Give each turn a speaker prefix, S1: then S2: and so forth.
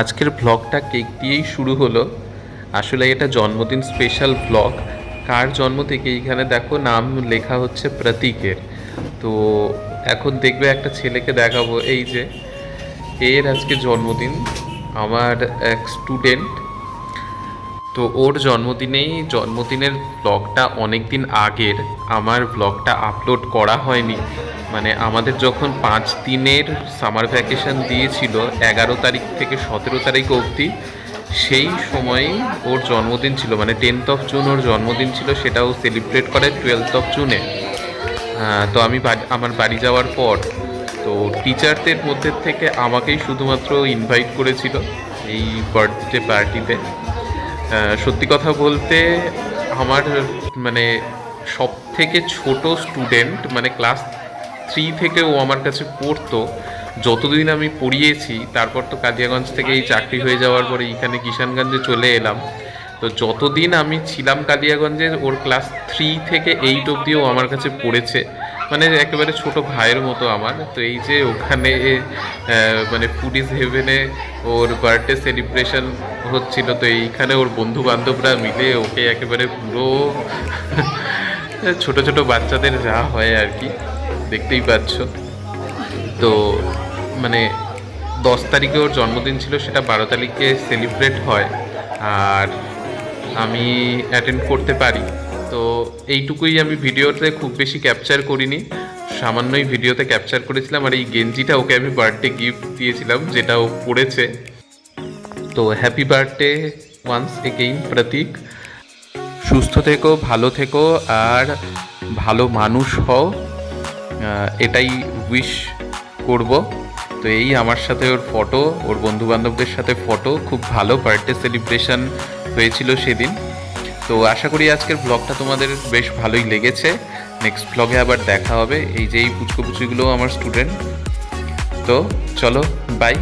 S1: আজকের ব্লগটা কেক দিয়েই শুরু হলো। আসলে এটা জন্মদিন স্পেশাল ব্লগ। কার জন্ম থেকে এইখানে দেখো নাম লেখা হচ্ছে প্রতীকের। তো এখন দেখবে একটা ছেলেকে দেখাবো, এই যে এর আজকে জন্মদিন, আমার এক স্টুডেন্ট। তো ওর জন্মদিনের ব্লগটা অনেক দিন আগের, আমার ব্লগটা আপলোড করা হয়নি। মানে আমাদের যখন 5 দিনের সামার ভ্যাকেশন দিয়েছিল 11 তারিখ থেকে 17 তারিখ অবধি, সেই সময়েই ওর জন্মদিন ছিল। মানে 10th of June ওর জন্মদিন ছিল, সেটাও সেলিব্রেট করে 12th of June। তো আমি আমার বাড়ি যাওয়ার পর তো টিচারদের মধ্যে থেকে আমাকেই শুধুমাত্র ইনভাইট করেছিল এই বার্থডে পার্টিতে। সত্যি কথা বলতে আমার মানে সব থেকে ছোট স্টুডেন্ট, মানে ক্লাস 3 থেকে ও আমার কাছে পড়তো। যতদিন আমি পড়িয়েছি, তারপর তো কালিয়াগঞ্জ থেকে এই চাকরি হয়ে যাওয়ার পরে এইখানে কিষানগঞ্জে চলে এলাম। তো যতদিন আমি ছিলাম কালিয়াগঞ্জে, ওর ক্লাস 3 থেকে 8 অবধিও আমার কাছে পড়েছে। মানে একেবারে ছোট ভাইয়ের মতো আমার। তো এই যে ওখানে মানে ফুডিজ হেভেনে ওর বার্থডে সেলিব্রেশন হচ্ছিল, তো এইখানে ওর বন্ধু বান্ধবরা মিলে ওকে একেবারে পুরো ছোট ছোট বাচ্চাদের যা হয় আর কি, দেখতেই পাচ্ছ। তো মানে 10 তারিখে ওর জন্মদিন ছিল, সেটা 12 তারিখে সেলিব্রেট হয়, আর আমি অ্যাটেন্ড করতে পারি। তো এইটুকুই আমি ভিডিওতে খুব বেশি ক্যাপচার করিনি, সামান্যই ভিডিওতে ক্যাপচার করেছিলাম। আর এই গেঞ্জিটা ওকে আমি বার্থডে গিফট দিয়েছিলাম, যেটা ও পড়েছে। তো হ্যাপি বার্থডে ওয়ান্স এগেইন প্রতীক। সুস্থ থেকো, ভালো থেকো, আর ভালো মানুষ হও, এটাই উইশ করব। তো এই আমার সাথে ওর ফটো, ওর বন্ধু বান্ধবদের সাথে ফটো, খুব ভালো বার্থডে সেলিব্রেশন হয়েছিল সেদিন। তো আশা করি আজকের ব্লগটা তোমাদের বেশ ভালোই লেগেছে। নেক্সট ব্লগে আবার দেখা হবে। এই যে এই পুচকো পুচকিগুলো আমার স্টুডেন্ট। তো চলো, বাই।